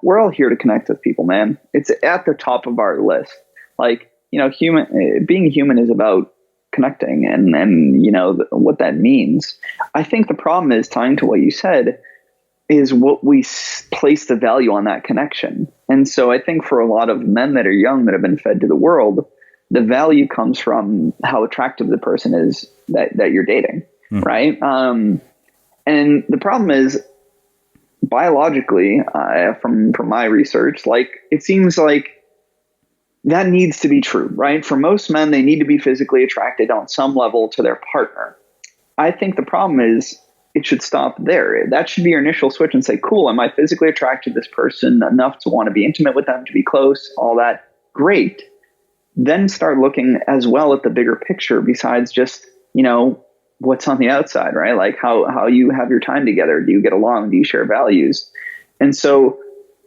we're all here to connect with people, man. It's at the top of our list. Like, being human is about connecting and what that means. I think the problem is, tying to what you said, is what we place the value on that connection. And so I think for a lot of men that are young, that have been fed to the world, the value comes from how attractive the person is that you're dating. Right. And the problem is, biologically, from my research, like, it seems like that needs to be true, right? For most men, they need to be physically attracted on some level to their partner. I think the problem is, it should stop there. That should be your initial switch and say, cool, am I physically attracted to this person enough to want to be intimate with them, to be close, all that? Great. Then start looking as well at the bigger picture besides just, what's on the outside, right? Like how you have your time together. Do you get along? Do you share values? And so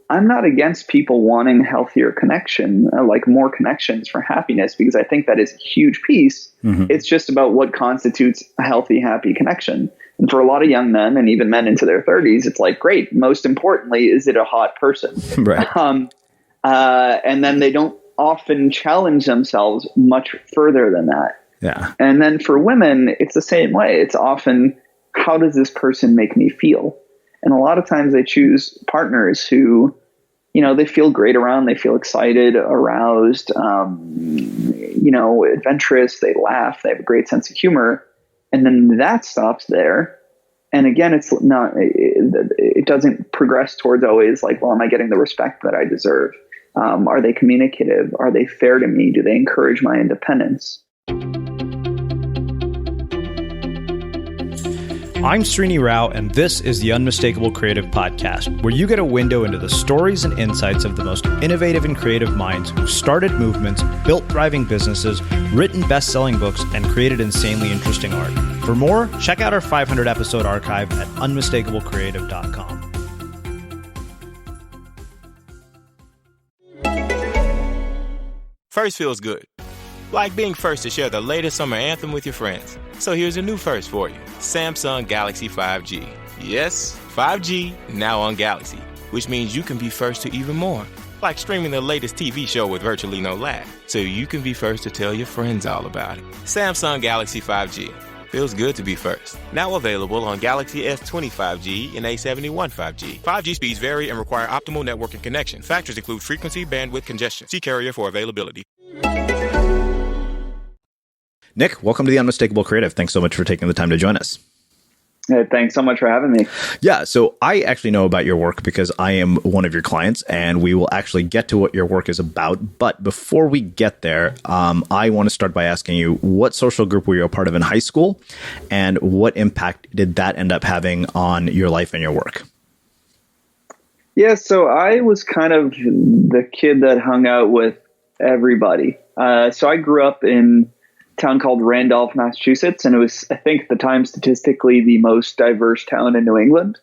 I'm not against people wanting healthier connection, like more connections for happiness, because I think that is a huge piece. It's just about what constitutes a healthy, happy connection. And for a lot of young men, and even men into their 30s, it's like, great. Most importantly, is it a hot person? Right. And then they don't often challenge themselves much further than that. Yeah. And then for women, it's the same way. It's often, how does this person make me feel? And a lot of times they choose partners who, they feel great around, they feel excited, aroused, adventurous, they laugh, they have a great sense of humor. And then that stops there. And again, it doesn't progress towards always like, well, am I getting the respect that I deserve? Are they communicative? Are they fair to me? Do they encourage my independence? I'm Srini Rao, and this is the Unmistakable Creative Podcast, where you get a window into the stories and insights of the most innovative and creative minds who started movements, built thriving businesses, written best-selling books, and created insanely interesting art. For more, check out our 500-episode archive at unmistakablecreative.com. First feels good. Like being first to share the latest summer anthem with your friends. So here's a new first for you. Samsung Galaxy 5G. Yes, 5G now on Galaxy, which means you can be first to even more. Like streaming the latest TV show with virtually no lag, so you can be first to tell your friends all about it. Samsung Galaxy 5G. Feels good to be first. Now available on Galaxy S20 5G and A71 5G. 5G speeds vary and require optimal networking connection. Factors include frequency, bandwidth, congestion. See carrier for availability. Nick, welcome to the Unmistakable Creative. Thanks so much for taking the time to join us. Hey, thanks so much for having me. Yeah, so I actually know about your work because I am one of your clients, and we will actually get to what your work is about. But before we get there, I want to start by asking you, what social group were you a part of in high school, and what impact did that end up having on your life and your work? Yeah, so I was kind of the kid that hung out with everybody. So I grew up in town called Randolph, Massachusetts, and it was, I think at the time, statistically the most diverse town in New England.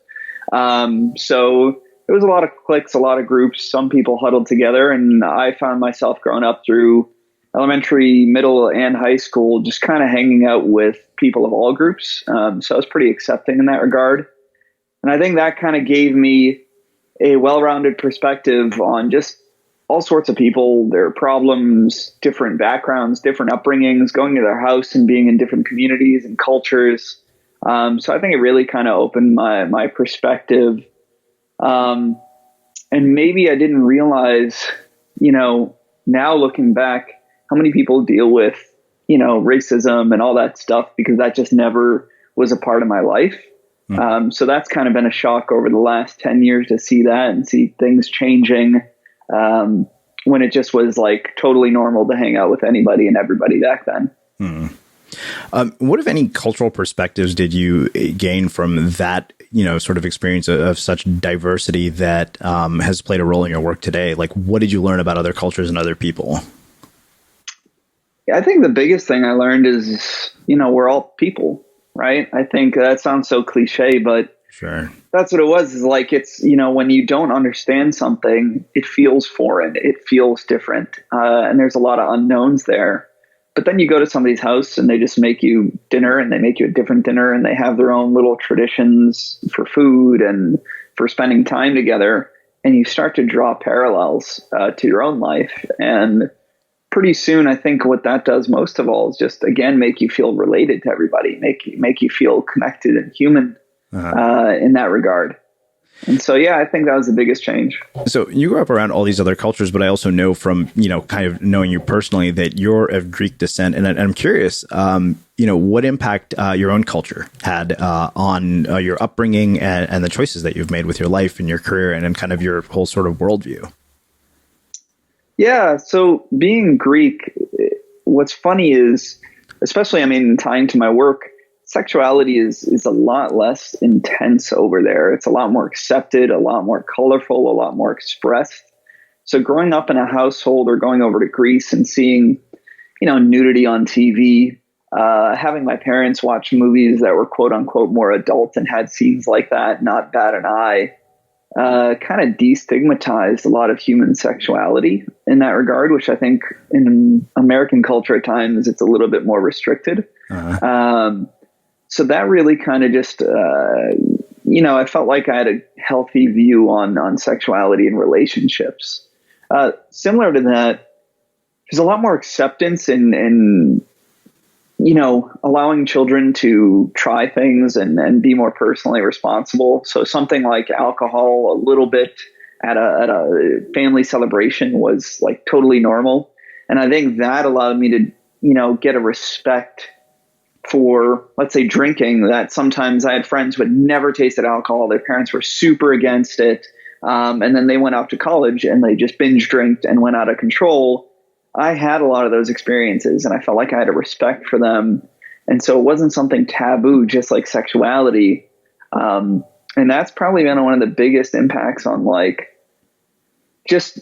So there was a lot of cliques, a lot of groups, some people huddled together, and I found myself growing up through elementary, middle, and high school just kind of hanging out with people of all groups. So I was pretty accepting in that regard. And I think that kind of gave me a well-rounded perspective on just all sorts of people, their problems, different backgrounds, different upbringings, going to their house and being in different communities and cultures. So I think it really kind of opened my perspective. And maybe I didn't realize, now looking back, how many people deal with, racism and all that stuff, because that just never was a part of my life. So that's kind of been a shock over the last 10 years to see that and see things changing. When it just was like totally normal to hang out with anybody and everybody back then. What, if any, cultural perspectives did you gain from that, sort of experience of such diversity that has played a role in your work today? Like, what did you learn about other cultures and other people? Yeah, I think the biggest thing I learned is, we're all people, right? I think that sounds so cliche, but sure. That's what it was. Is like, it's, when you don't understand something, it feels foreign. It feels different. And there's a lot of unknowns there. But then you go to somebody's house and they just make you dinner, and they make you a different dinner, and they have their own little traditions for food and for spending time together. and you start to draw parallels to your own life. And pretty soon, I think what that does most of all is just, again, make you feel related to everybody, make you feel connected and human in that regard. And so, yeah, I think that was the biggest change. So you grew up around all these other cultures, but I also know from, kind of knowing you personally that you're of Greek descent. And I'm curious, what impact your own culture had on your upbringing and the choices that you've made with your life and your career and kind of your whole sort of worldview. Yeah. So being Greek, what's funny is, especially, tying to my work, sexuality is a lot less intense over there. It's a lot more accepted, a lot more colorful, a lot more expressed. So growing up in a household or going over to Greece and seeing, nudity on TV, having my parents watch movies that were quote unquote more adult and had scenes like that, not bat an eye, kind of destigmatized a lot of human sexuality in that regard, which I think in American culture at times it's a little bit more restricted. So that really kind of just, I felt like I had a healthy view on sexuality and relationships. Similar to that, there's a lot more acceptance in allowing children to try things and be more personally responsible. So something like alcohol, a little bit at a family celebration was like totally normal. And I think that allowed me to, get a respect for, let's say, drinking, that sometimes I had friends who had never tasted alcohol. Their parents were super against it. And then they went off to college and they just binge drinked and went out of control. I had a lot of those experiences and I felt like I had a respect for them. And so it wasn't something taboo, just like sexuality. And that's probably been one of the biggest impacts on like just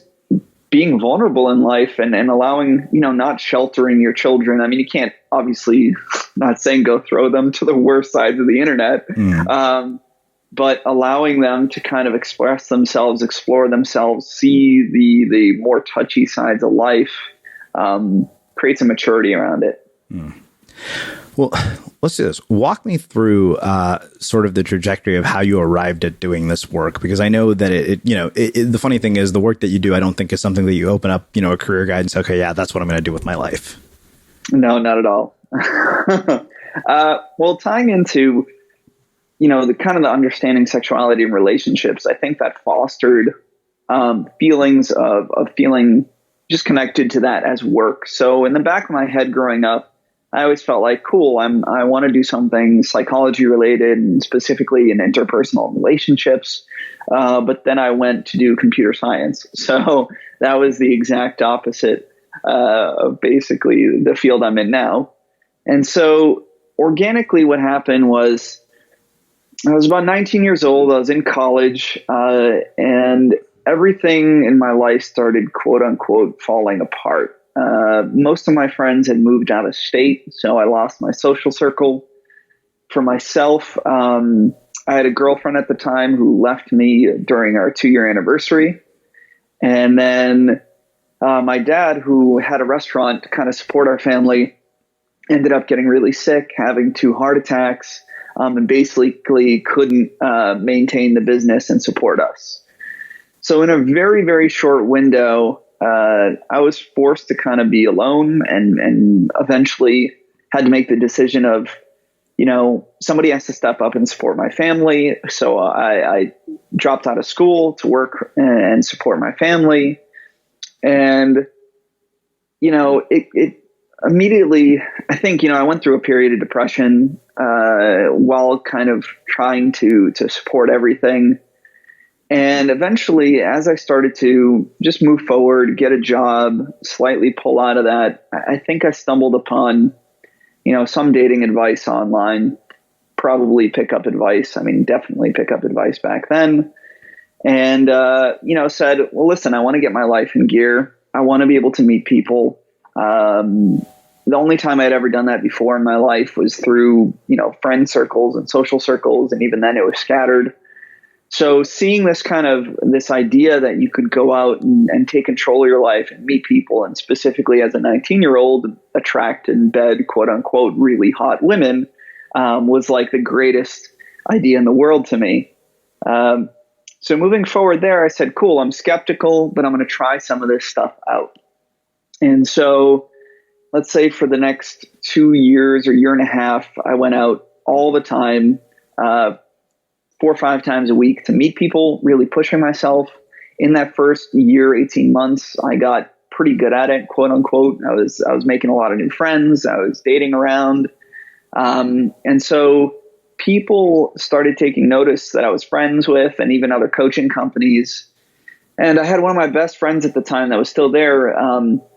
being vulnerable in life and allowing, not sheltering your children. You can't obviously, not saying go throw them to the worst sides of the internet, but allowing them to kind of express themselves, explore themselves, see the more touchy sides of life, creates a maturity around it. Well, let's do this. Walk me through sort of the trajectory of how you arrived at doing this work, because I know that the funny thing is the work that you do, I don't think is something that you open up, a career guide and say, okay, yeah, that's what I'm going to do with my life. No, not at all. Well, tying into, the kind of the understanding sexuality and relationships, I think that fostered feelings of feeling just connected to that as work. So in the back of my head growing up, I always felt like, cool, I want to do something psychology related and specifically in interpersonal relationships. But then I went to do computer science. So that was the exact opposite of basically the field I'm in now. And so organically what happened was I was about 19 years old. I was in college and everything in my life started quote unquote falling apart. Most of my friends had moved out of state, so I lost my social circle. For myself, I had a girlfriend at the time who left me during our 2-year anniversary. And then my dad, who had a restaurant to kind of support our family, ended up getting really sick, having 2 heart attacks, and basically couldn't maintain the business and support us. So in a very, very short window, I was forced to kind of be alone and eventually had to make the decision of, somebody has to step up and support my family. So I dropped out of school to work and support my family. And, it immediately, I think, I went through a period of depression while kind of trying to support everything. And eventually, as I started to just move forward, get a job, slightly pull out of that, I think I stumbled upon, some dating advice online, probably pickup advice. Definitely pickup advice back then. And, said, well, listen, I want to get my life in gear. I want to be able to meet people. The only time I'd ever done that before in my life was through, friend circles and social circles. And even then it was scattered. So seeing this idea that you could go out and take control of your life and meet people, and specifically as a 19-year-old, attract and bed, quote unquote, really hot women, was like the greatest idea in the world to me. So moving forward there, I said, cool, I'm skeptical, but I'm going to try some of this stuff out. And so let's say for the next 2 years or year and a half, I went out all the time, 4 or 5 times a week to meet people, really pushing myself. In that first year, 18 months, I got pretty good at it, quote unquote. I was making a lot of new friends. I was dating around. And so people started taking notice that I was friends with, and even other coaching companies. And I had one of my best friends at the time that was still there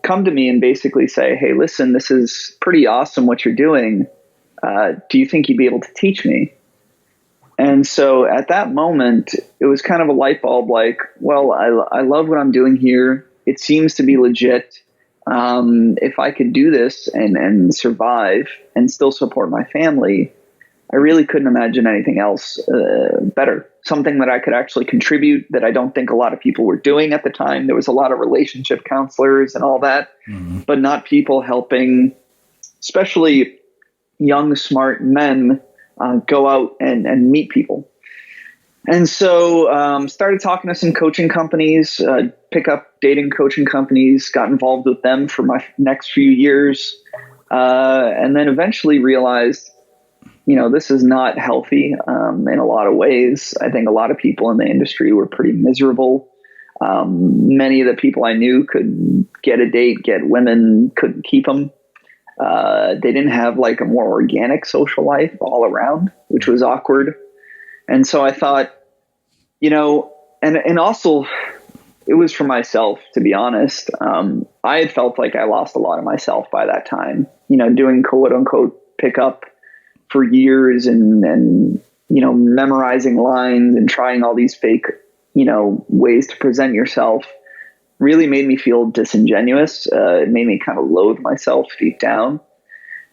come to me and basically say, hey, listen, this is pretty awesome what you're doing. Do you think you'd be able to teach me? And so at that moment, it was kind of a light bulb like, well, I love what I'm doing here. It seems to be legit. If I could do this and survive and still support my family, I really couldn't imagine anything else better. Something that I could actually contribute that I don't think a lot of people were doing at the time. There was a lot of relationship counselors and all that, but not people helping, especially young, smart men, go out and meet people. And so started talking to some coaching companies, pickup dating coaching companies, got involved with them for my next few years, and then eventually realized, this is not healthy in a lot of ways. I think a lot of people in the industry were pretty miserable. Many of the people I knew could get a date, get women, couldn't keep them. They didn't have like a more organic social life all around, which was awkward. And so I thought, and also it was for myself, to be honest. I had felt like I lost a lot of myself by that time, doing quote unquote pickup for years and memorizing lines and trying all these fake, ways to present yourself really made me feel disingenuous. It made me kind of loathe myself deep down.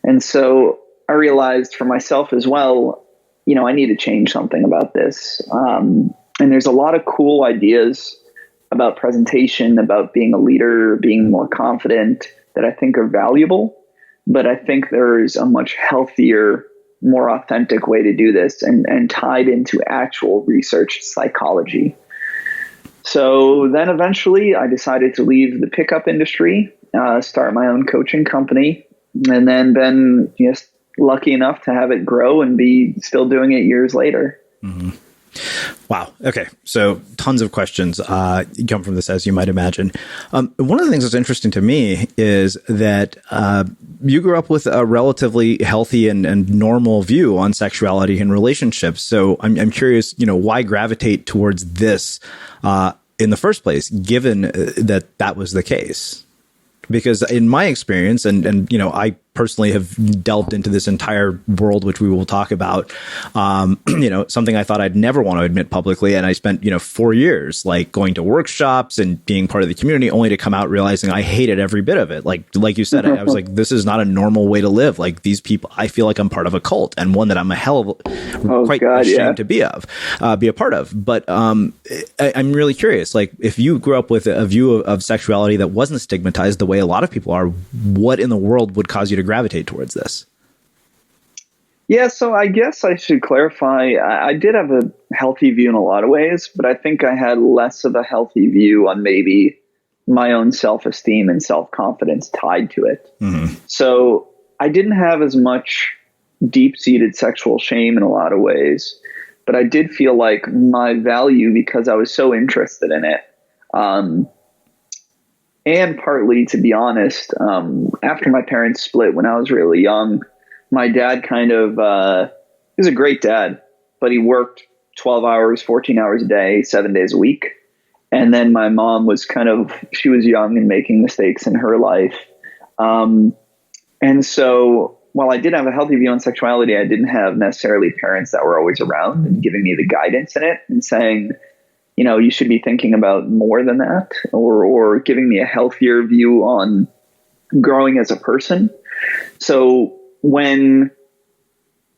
And so I realized for myself as well, I need to change something about this. And there's a lot of cool ideas about presentation, about being a leader, being more confident that I think are valuable. But I think there's a much healthier, more authentic way to do this and tied into actual research psychology. So then eventually I decided to leave the pickup industry, start my own coaching company, and then been just lucky enough to have it grow and be still doing it years later. Mm-hmm. Wow. Okay. So tons of questions come from this, as you might imagine. One of the things that's interesting to me is that you grew up with a relatively healthy and normal view on sexuality and relationships. So I'm curious, why gravitate towards this in the first place, given that was the case? Because in my experience, and I personally have delved into this entire world, which we will talk about, something I thought I'd never want to admit publicly. And I spent, 4 years like going to workshops and being part of the community, only to come out realizing I hated every bit of it. Like you said, I was like, this is not a normal way to live. Like these people, I feel like I'm part of a cult, and one that I'm ashamed to be a part of. But I'm really curious, like if you grew up with a view of sexuality that wasn't stigmatized the way a lot of people are, what in the world would cause you to gravitate towards this? Yeah, so I guess I should clarify. I did have a healthy view in a lot of ways, but I think I had less of a healthy view on maybe my own self-esteem and self-confidence tied to it. Mm-hmm. So I didn't have as much deep-seated sexual shame in a lot of ways, but I did feel like my value, because I was so interested in it, and partly, to be honest, after my parents split when I was really young, my dad kind of, he was a great dad, but he worked 12 hours, 14 hours a day, 7 days a week. And then my mom was she was young and making mistakes in her life. And so while I did have a healthy view on sexuality, I didn't have necessarily parents that were always around and giving me the guidance in it and saying, you should be thinking about more than that, or giving me a healthier view on growing as a person. So when,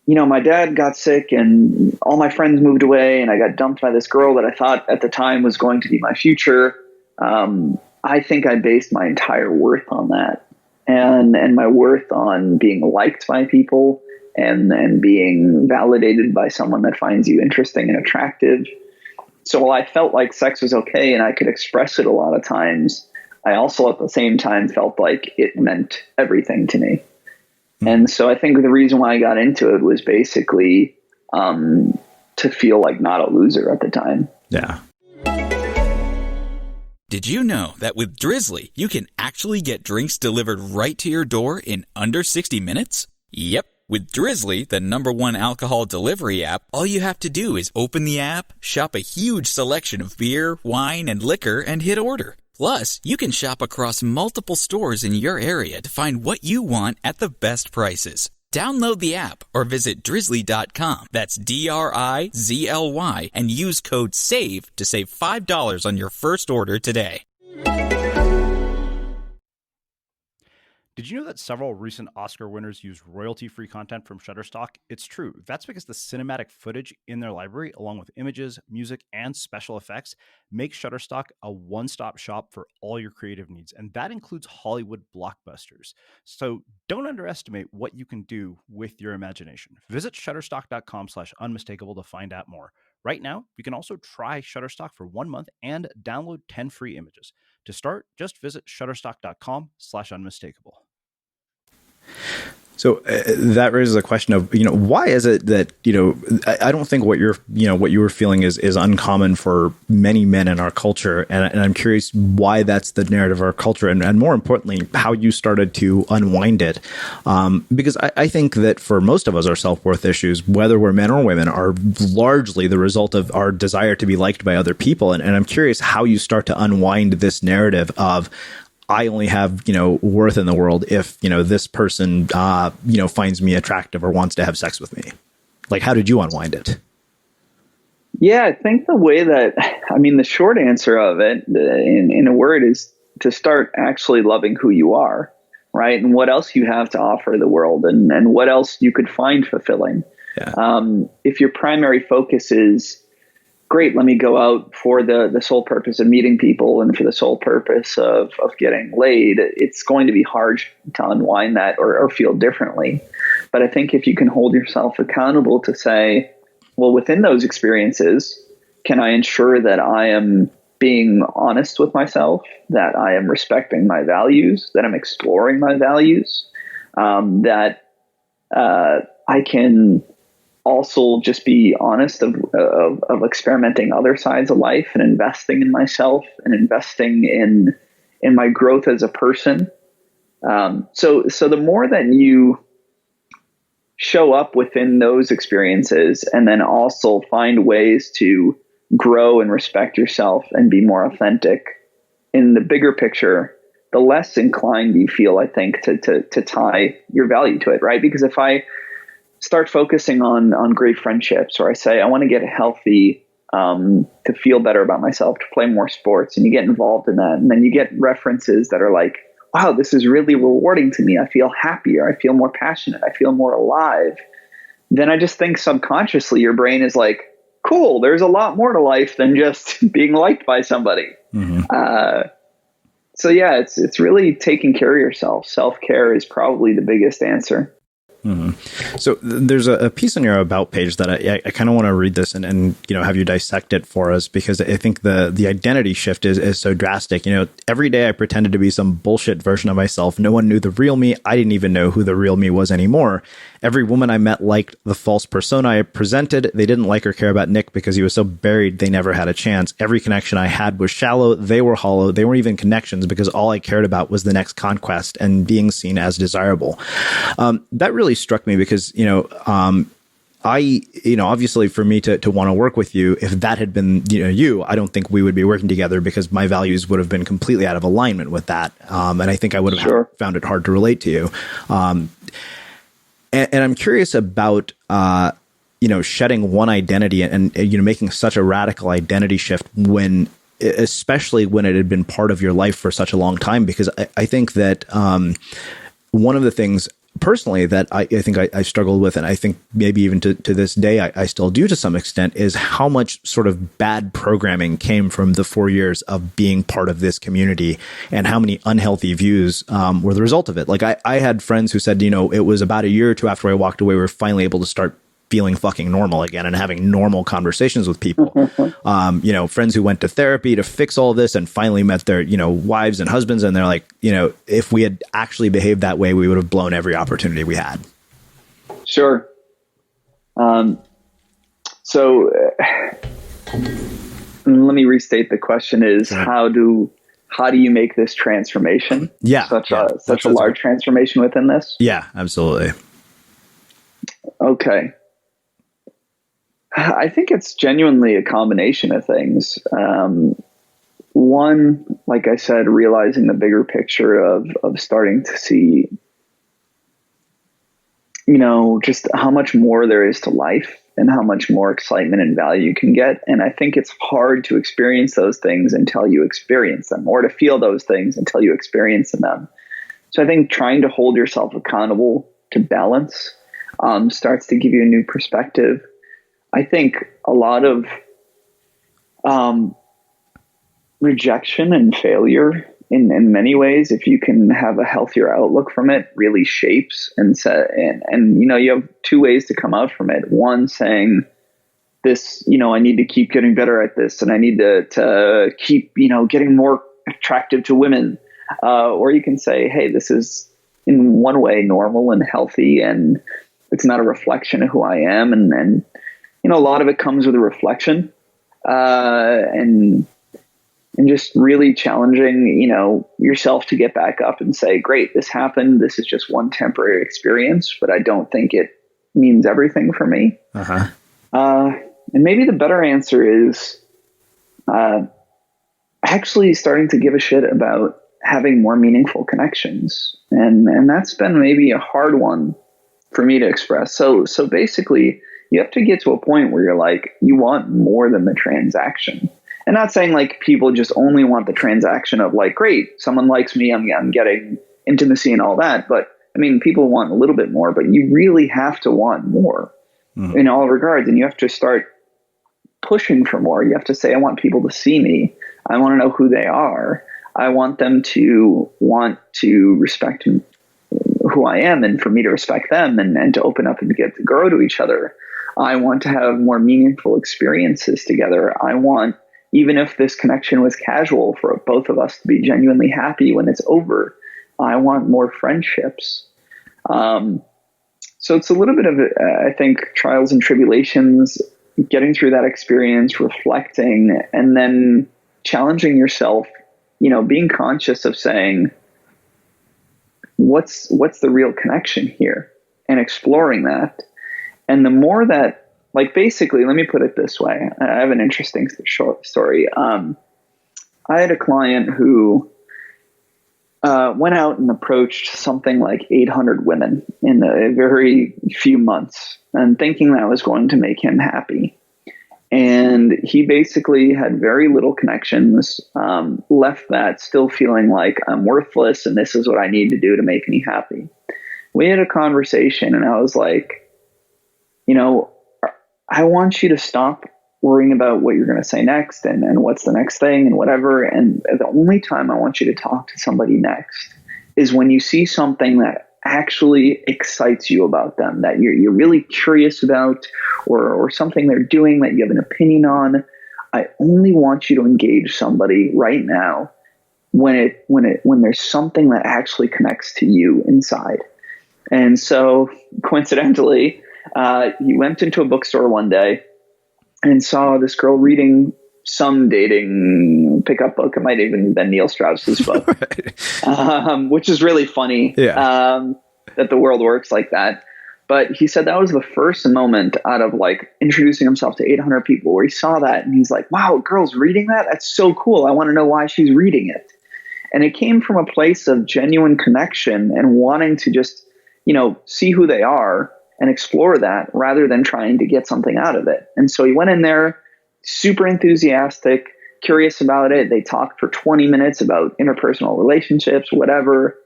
my dad got sick and all my friends moved away and I got dumped by this girl that I thought at the time was going to be my future, I think I based my entire worth on that, and my worth on being liked by people and being validated by someone that finds you interesting and attractive. So while I felt like sex was okay and I could express it a lot of times, I also at the same time felt like it meant everything to me. And so I think the reason why I got into it was basically to feel like not a loser at the time. Yeah. Did you know that with Drizzly, you can actually get drinks delivered right to your door in under 60 minutes? Yep. With Drizzly, the #1 alcohol delivery app, all you have to do is open the app, shop a huge selection of beer, wine, and liquor, and hit order. Plus, you can shop across multiple stores in your area to find what you want at the best prices. Download the app or visit drizzly.com. That's DRIZLY and use code SAVE to save $5 on your first order today. Did you know that several recent Oscar winners used royalty-free content from Shutterstock? It's true. That's because the cinematic footage in their library, along with images, music, and special effects, makes Shutterstock a one-stop shop for all your creative needs, and that includes Hollywood blockbusters. So don't underestimate what you can do with your imagination. Visit shutterstock.com/unmistakable to find out more. Right now, you can also try Shutterstock for 1 month and download 10 free images. To start, just visit shutterstock.com/unmistakable. So that raises a question of, why is it that, I don't think what you were feeling is uncommon for many men in our culture. And I'm curious why that's the narrative of our culture, and more importantly, how you started to unwind it. Because I think that for most of us, our self-worth issues, whether we're men or women, are largely the result of our desire to be liked by other people. And I'm curious how you start to unwind this narrative of, I only have, worth in the world if, this person, finds me attractive or wants to have sex with me. Like, how did you unwind it? Yeah, I think the short answer of it in a word is to start actually loving who you are, right? And what else you have to offer the world, and what else you could find fulfilling. Yeah. If your primary focus is, great, let me go out for the sole purpose of meeting people and for the sole purpose of getting laid, it's going to be hard to unwind that or feel differently. But I think if you can hold yourself accountable to say, well, within those experiences, can I ensure that I am being honest with myself, that I am respecting my values, that I'm exploring my values, that I can also just be honest of experimenting other sides of life and investing in myself and investing in my growth as a person. So the more that you show up within those experiences and then also find ways to grow and respect yourself and be more authentic in the bigger picture, the less inclined you feel, I think, to tie your value to it, right? Because if I start focusing on great friendships, or I say, I want to get healthy, to feel better about myself, to play more sports, and you get involved in that. And then you get references that are like, wow, this is really rewarding to me. I feel happier. I feel more passionate. I feel more alive. Then I just think subconsciously your brain is like, cool, there's a lot more to life than just being liked by somebody. Mm-hmm. So yeah, it's really taking care of yourself. Self-care is probably the biggest answer. Mm-hmm. So there's a piece on your About page that I kind of want to read this and have you dissect it for us, because I think the identity shift is so drastic. Every day I pretended to be some bullshit version of myself. No one knew the real me. I didn't even know who the real me was anymore. Every woman I met liked the false persona I presented. They didn't like or care about Nick because he was so buried they never had a chance. Every connection I had was shallow. They were hollow. They weren't even connections because all I cared about was the next conquest and being seen as desirable. That really struck me because, obviously for me to want to work with you, if that had been, you, I don't think we would be working together because my values would have been completely out of alignment with that. And I think I would have found it hard to relate to you. And I'm curious about, shedding one identity and making such a radical identity shift especially when it had been part of your life for such a long time, because I think that one of the things personally that I think I struggled with, and I think maybe even to this day I still do to some extent, is how much sort of bad programming came from the 4 years of being part of this community, and how many unhealthy views were the result of it. Like I had friends who said, it was about a year or two after I walked away, we were finally able to start feeling fucking normal again and having normal conversations with people. You know, friends who went to therapy to fix all this and finally met their, you know, wives and husbands. And they're like, you know, if we had actually behaved that way, we would have blown every opportunity we had. Sure. So let me restate the question is how do you make this transformation? Yeah. Such a large transformation within this? Yeah, absolutely. Okay. I think it's genuinely a combination of things. One, like I said, realizing the bigger picture of starting to see, you know, just how much more there is to life and how much more excitement and value you can get. And I think it's hard to experience those things until you experience them, or to feel those things until you experience them. So I think trying to hold yourself accountable to balance starts to give you a new perspective. I think a lot of rejection and failure in many ways, if you can have a healthier outlook from it, really shapes and you know, you have two ways to come out from it. One, saying this, you know, I need to keep getting better at this, and I need to keep, you know, getting more attractive to women. Or you can say, hey, this is in one way normal and healthy, and it's not a reflection of who I am. And you know, a lot of it comes with a reflection, and just really challenging, you know, yourself to get back up and say, great, this happened. This is just one temporary experience, but I don't think it means everything for me. And maybe the better answer is actually starting to give a shit about having more meaningful connections. And that's been maybe a hard one for me to express. So basically, you have to get to a point where you're like, you want more than the transaction. And not saying like people just only want the transaction of like, great, someone likes me, I'm getting intimacy and all that. But I mean, people want a little bit more, but you really have to want more in all regards. And you have to start pushing for more. You have to say, I want people to see me. I want to know who they are. I want them to want to respect who I am, and for me to respect them, and to open up and get to grow to each other. I want to have more meaningful experiences together. I want, even if this connection was casual, for both of us to be genuinely happy when it's over. I want more friendships. So it's a little bit of, I think, trials and tribulations, getting through that experience, reflecting, and then challenging yourself, you know, being conscious of saying, what's the real connection here, and exploring that. And the more that, like, basically, let me put it this way. I have an interesting short story. I had a client who went out and approached something like 800 women in a very few months, and thinking that was going to make him happy. And he basically had very little connections, left that still feeling like I'm worthless and this is what I need to do to make me happy. We had a conversation and I was like, you know, I want you to stop worrying about what you're going to say next and what's the next thing and whatever. And the only time I want you to talk to somebody next is when you see something that actually excites you about them, that you're really curious about, or something they're doing that you have an opinion on. I only want you to engage somebody right now when there's something that actually connects to you inside. And so coincidentally, he went into a bookstore one day and saw this girl reading some dating pickup book. It might even have been Neil Strauss's book, which is really funny that the world works like that. But he said that was the first moment out of like introducing himself to 800 people where he saw that and he's like, wow, a girl's reading that? That's so cool. I want to know why she's reading it. And it came from a place of genuine connection and wanting to just, you know, see who they are and explore that rather than trying to get something out of it. And so he went in there, super enthusiastic, curious about it. They talked for 20 minutes about interpersonal relationships, whatever.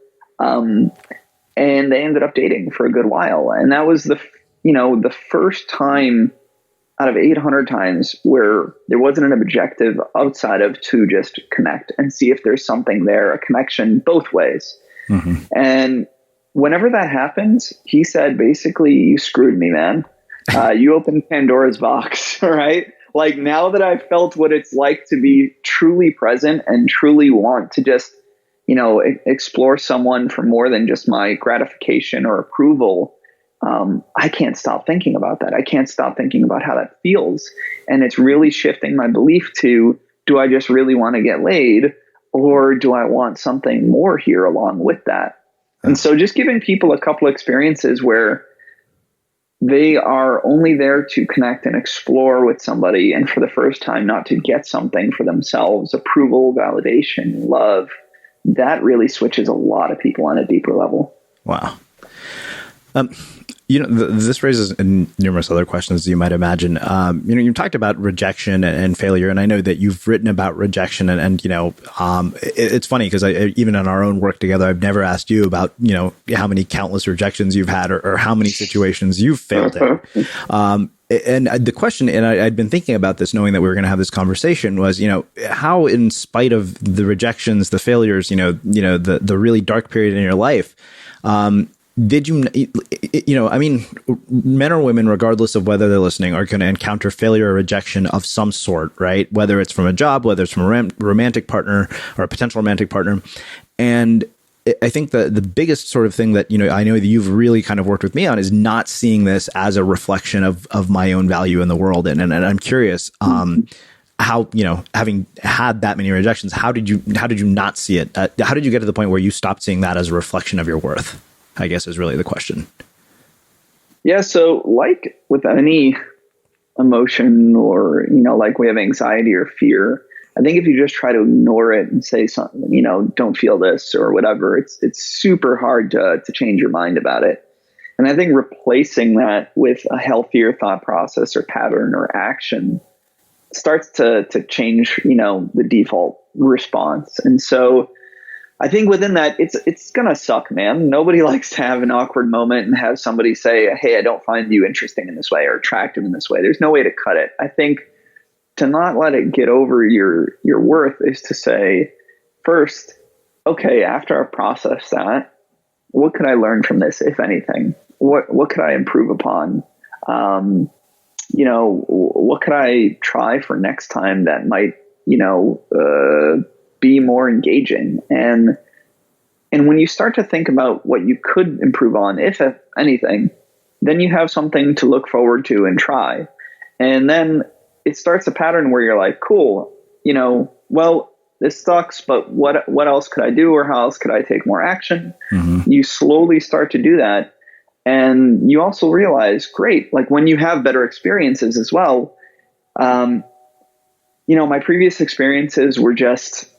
And they ended up dating for a good while. And that was the first time out of 800 times where there wasn't an objective outside of to just connect and see if there's something there, a connection both ways. Mm-hmm. And whenever that happens, he said, basically, you screwed me, man. You opened Pandora's box, right? Like, now that I've felt what it's like to be truly present and truly want to just, explore someone for more than just my gratification or approval, I can't stop thinking about that. I can't stop thinking about how that feels. And it's really shifting my belief to, do I just really want to get laid, or do I want something more here along with that? And so just giving people a couple experiences where they are only there to connect and explore with somebody, and for the first time, not to get something for themselves, approval, validation, love, that really switches a lot of people on a deeper level. Wow. This raises numerous other questions, as you might imagine. You talked about rejection and failure, and I know that you've written about rejection, and it's funny because even in our own work together, I've never asked you about, how many countless rejections you've had or how many situations you've failed in. And the question, and I'd been thinking about this, knowing that we were going to have this conversation, was, how, in spite of the rejections, the failures, the really dark period in your life, did you, men or women, regardless of whether they're listening, are going to encounter failure or rejection of some sort, right? Whether it's from a job, whether it's from a romantic partner or a potential romantic partner. And I think the biggest sort of thing that, I know that you've really kind of worked with me on is not seeing this as a reflection of my own value in the world. And I'm curious, how, having had that many rejections, how did you not see it? How did you get to the point where you stopped seeing that as a reflection of your worth, I guess, is really the question. Yeah. So like with any emotion, or, like we have anxiety or fear, I think if you just try to ignore it and say something, don't feel this or whatever, it's super hard to change your mind about it. And I think replacing that with a healthier thought process or pattern or action starts to change, the default response. And so I think within that, it's going to suck, man. Nobody likes to have an awkward moment and have somebody say, hey, I don't find you interesting in this way or attractive in this way. There's no way to cut it. I think to not let it get over your worth is to say, first, okay, after I process that, what could I learn from this, if anything? What could I improve upon? What could I try for next time that might, be more engaging? And when you start to think about what you could improve on, if anything, then you have something to look forward to and try. And then it starts a pattern where you're like, cool, well, this sucks, but what else could I do, or how else could I take more action? Mm-hmm. You slowly start to do that. And you also realize, great, like when you have better experiences as well, my previous experiences were just,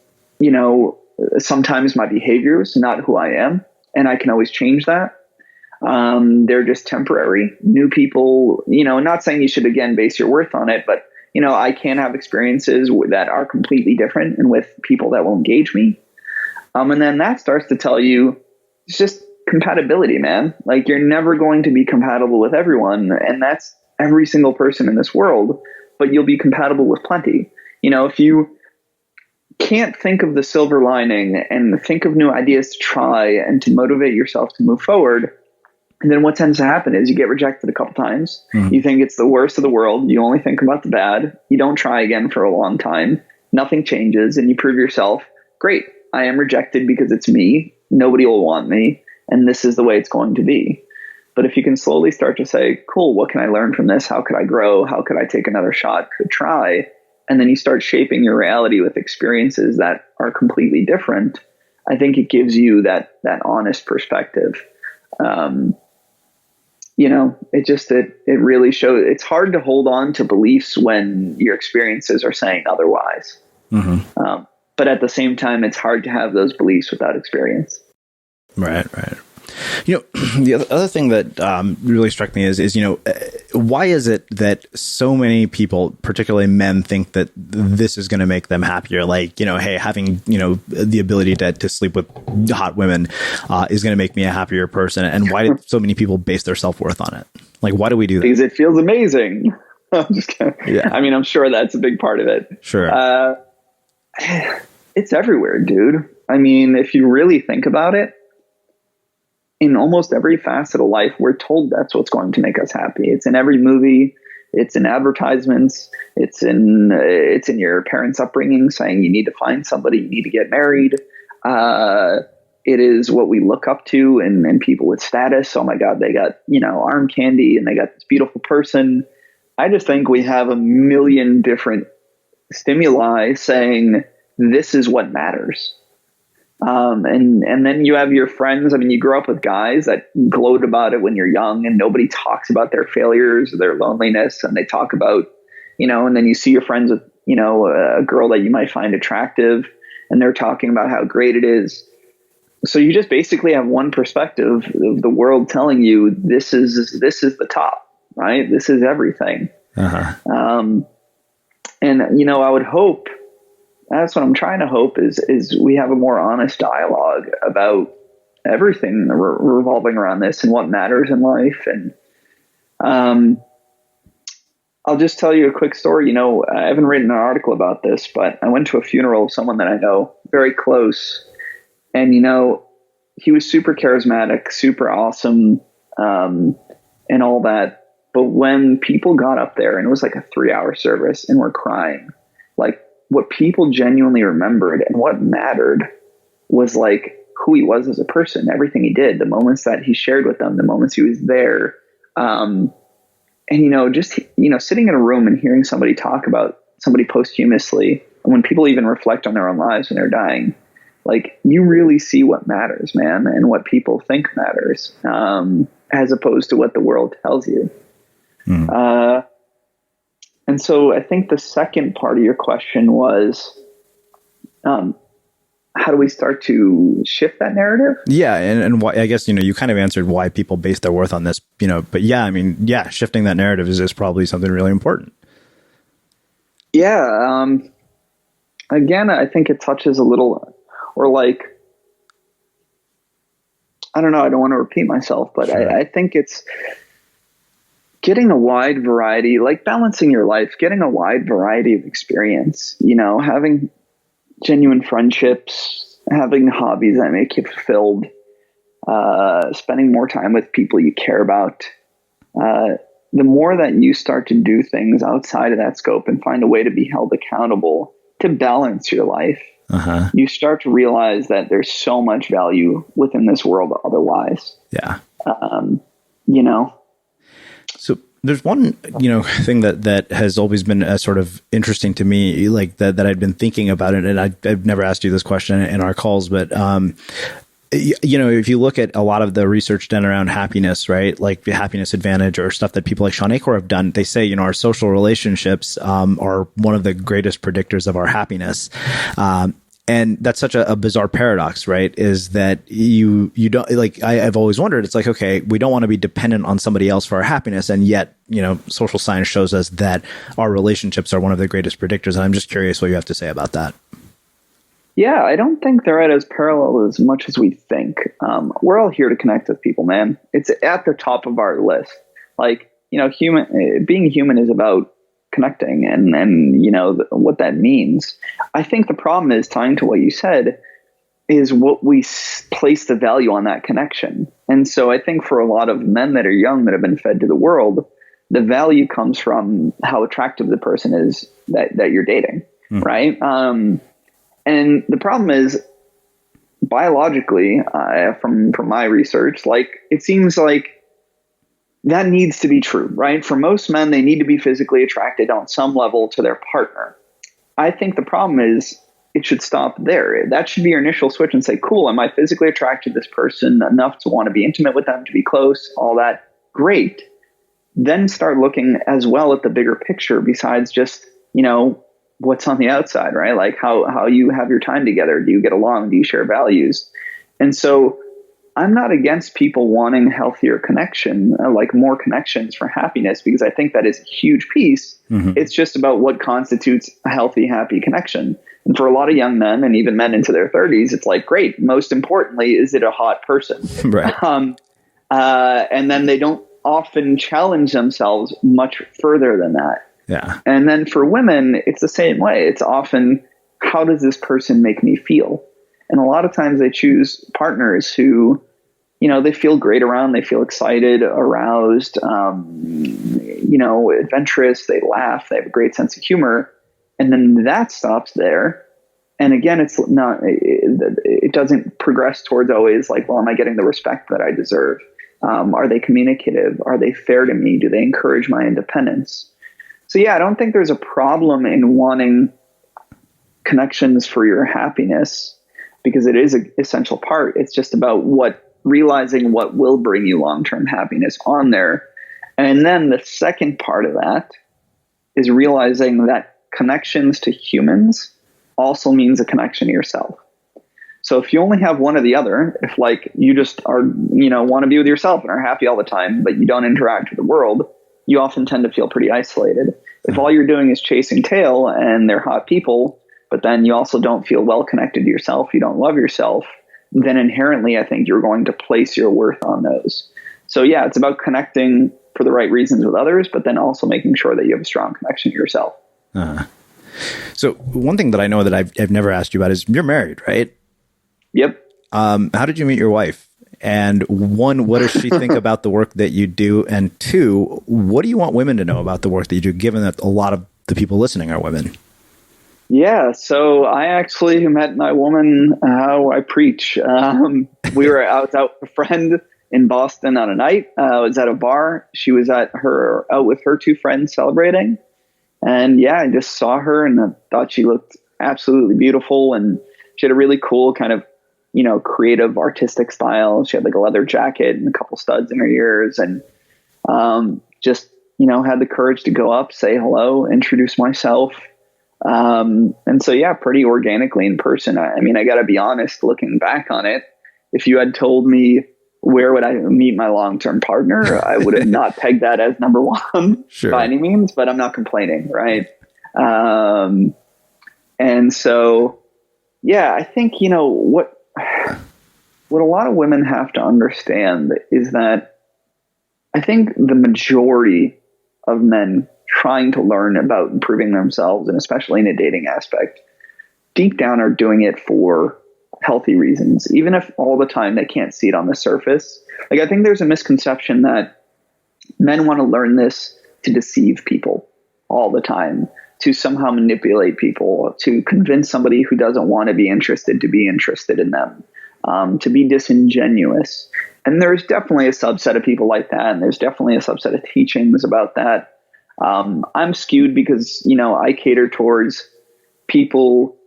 sometimes my behaviors, not who I am, and I can always change that. They're just temporary. New people, not saying you should again base your worth on it, but I can have experiences that are completely different and with people that will engage me. And then that starts to tell you it's just compatibility, man. Like, you're never going to be compatible with everyone, and that's every single person in this world, but you'll be compatible with plenty. If you can't think of the silver lining and think of new ideas to try and to motivate yourself to move forward, and then what tends to happen is you get rejected a couple times. Mm-hmm. You think it's the worst of the world. You only think about the bad. You don't try again for a long time. Nothing changes, and you prove yourself, great, I am rejected because it's me. Nobody will want me, and this is the way it's going to be. But if you can slowly start to say, cool, what can I learn from this? How could I grow? How could I take another shot? Could try. And then you start shaping your reality with experiences that are completely different. I think it gives you that honest perspective. It really shows. It's hard to hold on to beliefs when your experiences are saying otherwise. Mm-hmm. But at the same time, it's hard to have those beliefs without experience. Right. The other thing that really struck me is why is it that so many people, particularly men, think that this is going to make them happier? Like, hey, having, the ability to sleep with hot women is going to make me a happier person. And why did so many people base their self-worth on it? Like, why do we do that? Because it feels amazing. I'm just kidding. Yeah. I mean, I'm sure that's a big part of it. Sure. It's everywhere, dude. I mean, if you really think about it, in almost every facet of life, we're told that's what's going to make us happy. It's in every movie. It's in advertisements. It's in your parents' upbringing saying you need to find somebody, you need to get married. It is what we look up to and people with status. Oh my God, they got, arm candy and they got this beautiful person. I just think we have a million different stimuli saying this is what matters. And then you have your friends. I mean, you grow up with guys that gloat about it when you're young and nobody talks about their failures or their loneliness. And they talk about, and then you see your friends with, a girl that you might find attractive and they're talking about how great it is. So you just basically have one perspective of the world telling you this is the top, right? This is everything. And, I would hope, that's what I'm trying to hope is we have a more honest dialogue about everything revolving around this and what matters in life. And I'll just tell you a quick story. I haven't written an article about this, but I went to a funeral of someone that I know very close. And, he was super charismatic, super awesome, and all that. But when people got up there and it was like a 3-hour service and we're crying, like what people genuinely remembered and what mattered was like who he was as a person, everything he did, the moments that he shared with them, the moments he was there. And, just, sitting in a room and hearing somebody talk about somebody posthumously, when people even reflect on their own lives when they're dying, like you really see what matters, man, and what people think matters, as opposed to what the world tells you. And so I think the second part of your question was, how do we start to shift that narrative? Yeah. And why, I guess, you kind of answered why people base their worth on this, but yeah, shifting that narrative is probably something really important. Yeah. Again, I think it touches a little, or like, I don't know, I don't want to repeat myself, but sure. I think it's getting a wide variety, like balancing your life, getting a wide variety of experience, having genuine friendships, having hobbies that make you fulfilled, spending more time with people you care about. The more that you start to do things outside of that scope and find a way to be held accountable to balance your life, you start to realize that there's so much value within this world otherwise. Yeah. So there's one, thing that has always been sort of interesting to me, like that I'd been thinking about it. And I've never asked you this question in our calls, but, if you look at a lot of the research done around happiness, right, like the Happiness Advantage or stuff that people like Sean Achor have done, they say, our social relationships are one of the greatest predictors of our happiness. And that's such a bizarre paradox, right? Is that you don't, like, I've always wondered, it's like, okay, we don't want to be dependent on somebody else for our happiness. And yet, social science shows us that our relationships are one of the greatest predictors. And I'm just curious what you have to say about that. Yeah, I don't think they're as parallel as much as we think. We're all here to connect with people, man. It's at the top of our list. Like, being human is about connecting and what that means. I think the problem is, tying to what you said, is what we place the value on that connection. And so I think for a lot of men that are young, that have been fed to the world, the value comes from how attractive the person is that you're dating, right? And the problem is, biologically, from my research, like it seems like that needs to be true, right? For most men, they need to be physically attracted on some level to their partner. I think the problem is it should stop there. That should be your initial switch and say, cool, am I physically attracted to this person enough to want to be intimate with them, to be close, all that? Great. Then start looking as well at the bigger picture besides just, what's on the outside, right? Like how you have your time together. Do you get along? Do you share values? And so I'm not against people wanting healthier connection, like more connections for happiness, because I think that is a huge piece. It's just about what constitutes a healthy, happy connection. And for a lot of young men and even men into their 30s, it's like, great. Most importantly, is it a hot person? Right. And then they don't often challenge themselves much further than that. Yeah. And then for women, it's the same way. It's often, how does this person make me feel? And a lot of times they choose partners who they feel great around, they feel excited, aroused, adventurous, they laugh, they have a great sense of humor. And then that stops there. And again, it doesn't progress towards always like, well, am I getting the respect that I deserve? Are they communicative? Are they fair to me? Do they encourage my independence? So yeah, I don't think there's a problem in wanting connections for your happiness, because it is an essential part. It's just about realizing what will bring you long-term happiness on there. And then the second part of that is realizing that connections to humans also means a connection to yourself. So if you only have one or the other, if like you just are, want to be with yourself and are happy all the time, but you don't interact with the world, you often tend to feel pretty isolated. If all you're doing is chasing tail and they're hot people, but then you also don't feel well connected to yourself, you don't love yourself, then inherently I think you're going to place your worth on those. So yeah, it's about connecting for the right reasons with others, but then also making sure that you have a strong connection to yourself. So one thing that I know that I've never asked you about is you're married, right? Yep. How did you meet your wife? And one, what does she think about the work that you do? And two, what do you want women to know about the work that you do, given that a lot of the people listening are women? Yeah, so I actually met my woman how I preach. I was out with a friend in Boston on a night. I was at a bar. She was out with her two friends celebrating. And yeah, I just saw her and I thought she looked absolutely beautiful. And she had a really cool kind of, creative artistic style. She had like a leather jacket and a couple studs in her ears, and just, had the courage to go up, say hello, introduce myself. And so, yeah, pretty organically in person. I mean, I got to be honest, looking back on it, if you had told me where would I meet my long-term partner, I would have not pegged that as number one by any means, but I'm not complaining. Right. And so, yeah, I think, what a lot of women have to understand is that I think the majority of men trying to learn about improving themselves, and especially in a dating aspect, deep down are doing it for healthy reasons, even if all the time they can't see it on the surface. Like, I think there's a misconception that men want to learn this to deceive people all the time, to somehow manipulate people, to convince somebody who doesn't want to be interested to be interested in them, to be disingenuous. And there's definitely a subset of people like that. And there's definitely a subset of teachings about that. I'm skewed because, I cater towards people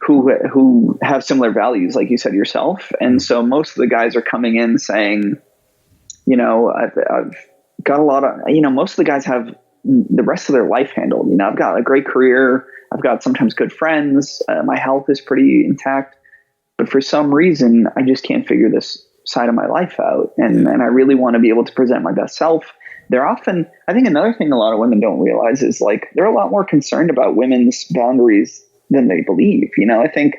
who have similar values, like you said yourself. And so most of the guys are coming in saying, I've got a lot of, most of the guys have the rest of their life handled. I've got a great career. I've got sometimes good friends. My health is pretty intact, but for some reason, I just can't figure this side of my life out. And I really want to be able to present my best self. I think another thing a lot of women don't realize is like, they're a lot more concerned about women's boundaries than they believe. I think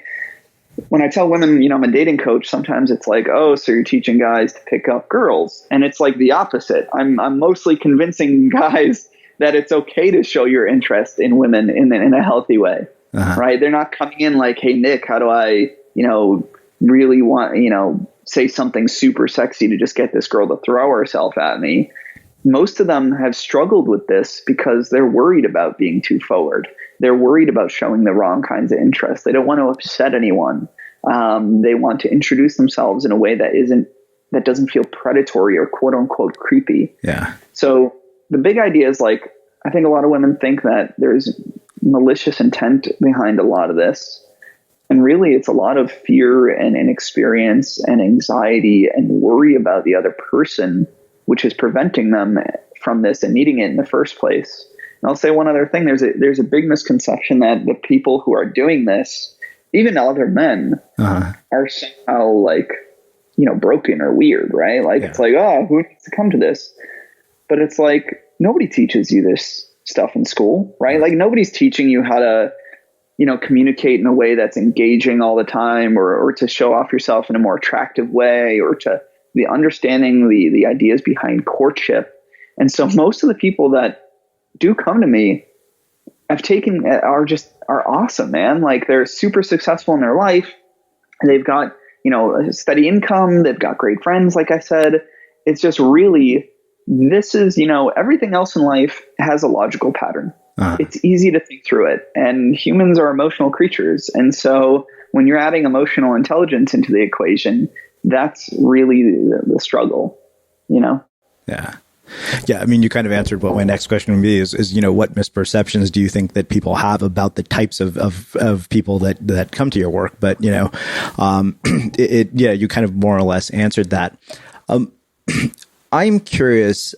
when I tell women, I'm a dating coach, sometimes it's like, oh, so you're teaching guys to pick up girls. And it's like the opposite. I'm mostly convincing guys that it's okay to show your interest in women in a healthy way, right? They're not coming in like, hey, Nick, how do I, really want, say something super sexy to just get this girl to throw herself at me. Most of them have struggled with this because they're worried about being too forward. They're worried about showing the wrong kinds of interest. They don't want to upset anyone. They want to introduce themselves in a way that doesn't feel predatory or quote unquote creepy. Yeah. So the big idea is like, I think a lot of women think that there's malicious intent behind a lot of this. And really it's a lot of fear and inexperience and anxiety and worry about the other person, which is preventing them from this and needing it in the first place. And I'll say one other thing. There's a big misconception that the people who are doing this, even other men, are somehow like, broken or weird, right? Like, It's like, oh, who needs to come to this? But it's like, nobody teaches you this stuff in school, right? Like, nobody's teaching you how to, communicate in a way that's engaging all the time, or to show off yourself in a more attractive way, or to the understanding the ideas behind courtship. And so most of the people that do come to me are awesome, man. Like, they're super successful in their life. They've got, a steady income. They've got great friends. Like I said, it's just really, this is, everything else in life has a logical pattern. It's easy to think through it, and humans are emotional creatures. And so when you're adding emotional intelligence into the equation, that's really the struggle, Yeah. Yeah. I mean, you kind of answered what my next question would be is, what misperceptions do you think that people have about the types of people that come to your work? But, you kind of more or less answered that. I'm curious,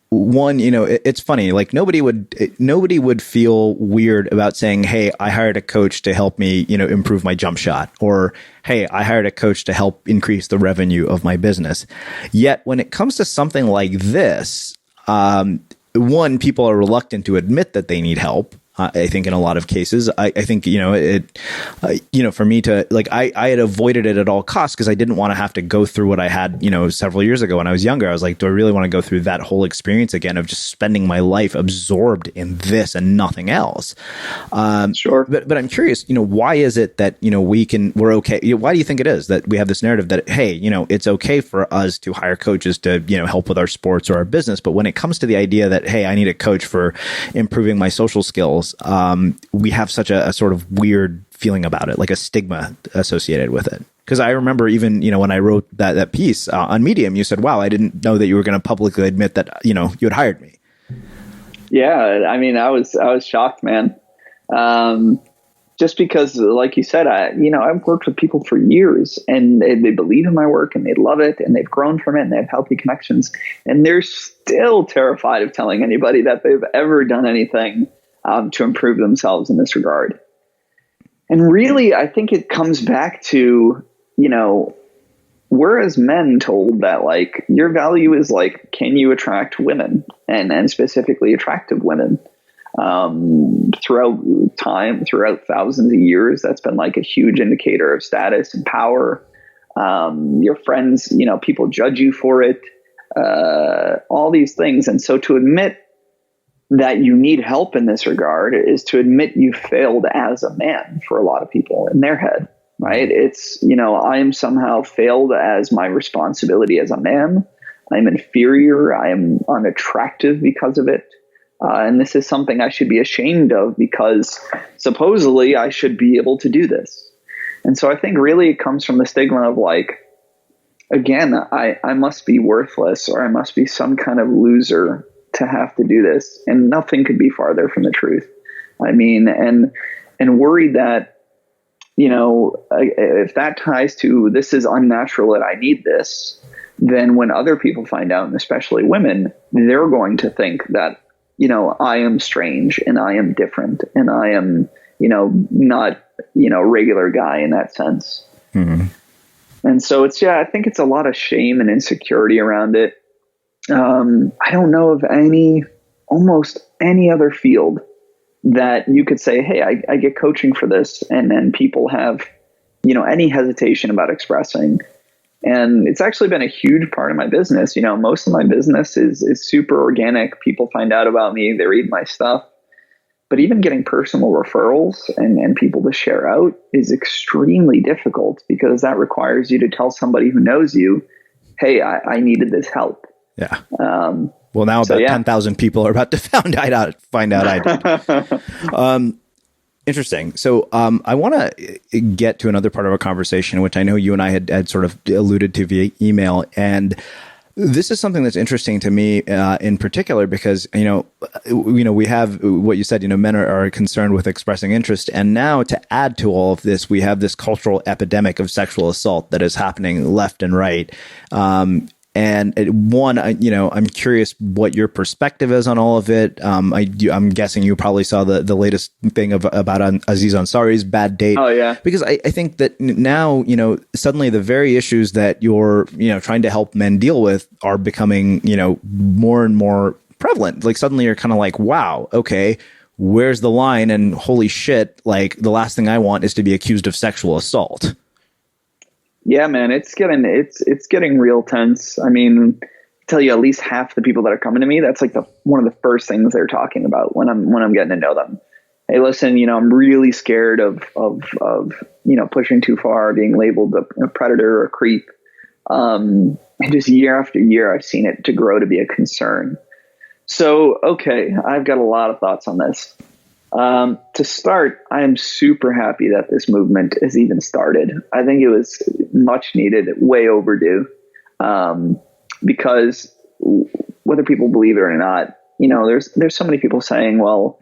one, it's funny, like nobody would feel weird about saying, hey, I hired a coach to help me, improve my jump shot, or, hey, I hired a coach to help increase the revenue of my business. Yet when it comes to something like this, one, people are reluctant to admit that they need help. I think in a lot of cases, I think, for me to I had avoided it at all costs because I didn't want to have to go through what I had, several years ago when I was younger. I was like, do I really want to go through that whole experience again of just spending my life absorbed in this and nothing else? Sure. But I'm curious, why is it that, we're okay? Why do you think it is that we have this narrative that, hey, it's okay for us to hire coaches to, help with our sports or our business. But when it comes to the idea that, hey, I need a coach for improving my social skills, we have such a sort of weird feeling about it, like a stigma associated with it. Because I remember even, when I wrote that piece on Medium, you said, wow, I didn't know that you were going to publicly admit that, you had hired me. Yeah. I mean, I was shocked, man. Just because, like you said, I've worked with people for years, and they believe in my work, and they love it, and they've grown from it, and they have healthy connections, and they're still terrified of telling anybody that they've ever done anything to improve themselves in this regard. And really, I think it comes back to, we're as men told that like your value is like, can you attract women, and specifically attractive women? Throughout thousands of years, that's been like a huge indicator of status and power. Your friends, people judge you for it, all these things. And so to admit that you need help in this regard is to admit you failed as a man for a lot of people in their head, right? It's, I am somehow failed as my responsibility as a man. I'm inferior. I am unattractive because of it. And this is something I should be ashamed of because supposedly I should be able to do this. And so I think really it comes from the stigma of like, again, I must be worthless, or I must be some kind of loser to have to do this. And nothing could be farther from the truth. I mean, and worried that, if that ties to this is unnatural that I need this, then when other people find out, and especially women, they're going to think that, I am strange and I am different and I am, not, regular guy in that sense. Mm-hmm. And so I think it's a lot of shame and insecurity around it. I don't know of almost any other field that you could say, hey, I get coaching for this. And then people have, any hesitation about expressing. And it's actually been a huge part of my business. Most of my business is super organic. People find out about me, they read my stuff. But even getting personal referrals and people to share out is extremely difficult, because that requires you to tell somebody who knows you, hey, I needed this help. Yeah. Well, now about 10,000 people are about to find out I did. Interesting. So I want to get to another part of our conversation, which I know you and I had sort of alluded to via email. And this is something that's interesting to me in particular, because, we have what you said, men are concerned with expressing interest. And now to add to all of this, we have this cultural epidemic of sexual assault that is happening left and right. And I'm curious what your perspective is on all of it. I'm guessing you probably saw the latest thing about Aziz Ansari's bad date. Oh yeah. Because I think that now, suddenly the very issues that you're, trying to help men deal with are becoming, more and more prevalent. Like suddenly you're kind of like, wow, okay, where's the line? And holy shit, like the last thing I want is to be accused of sexual assault. Yeah, man, it's getting real tense. I mean, I tell you, at least half the people that are coming to me, that's like one of the first things they're talking about when I'm getting to know them. hey, listen, I'm really scared of pushing too far, being labeled a predator or a creep. And just year after year, I've seen it to grow to be a concern. So, okay, I've got a lot of thoughts on this. To start, I am super happy that this movement has even started. I think it was much needed, way overdue, because whether people believe it or not, there's so many people saying, well,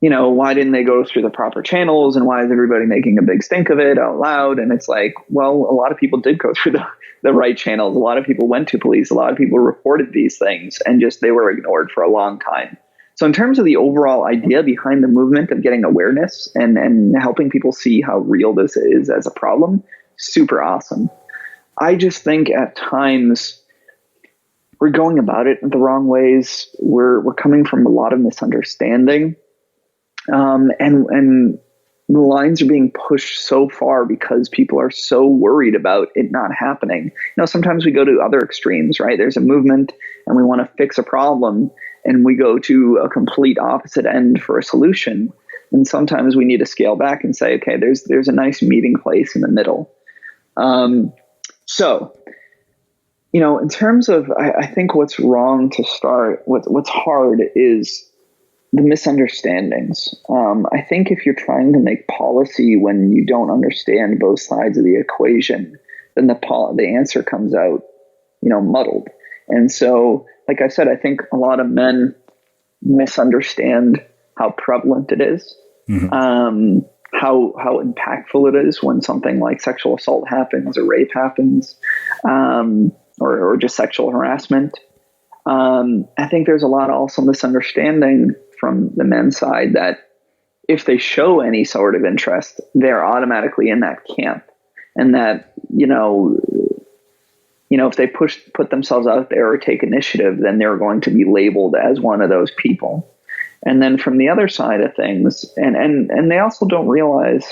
why didn't they go through the proper channels, and why is everybody making a big stink of it out loud? And it's like, well, a lot of people did go through the right channels. A lot of people went to police. A lot of people reported these things, and just they were ignored for a long time. So in terms of the overall idea behind the movement of getting awareness and helping people see how real this is as a problem, super awesome. I just think at times we're going about it in the wrong ways. We're coming from a lot of misunderstanding. And the lines are being pushed so far because people are so worried about it not happening. Sometimes we go to other extremes, right? There's a movement and we want to fix a problem, and we go to a complete opposite end for a solution. And sometimes we need to scale back and say, okay, there's a nice meeting place in the middle. In terms of, I think what's wrong to start, what's hard is the misunderstandings. I think if you're trying to make policy when you don't understand both sides of the equation, then the answer comes out, muddled. And so, like I said, I think a lot of men misunderstand how prevalent it is, how impactful it is when something like sexual assault happens or rape happens, or just sexual harassment. I think there's a lot of also misunderstanding from the men's side that if they show any sort of interest, they're automatically in that camp, and that, if they put themselves out there or take initiative, then they're going to be labeled as one of those people. And then from the other side of things, and they also don't realize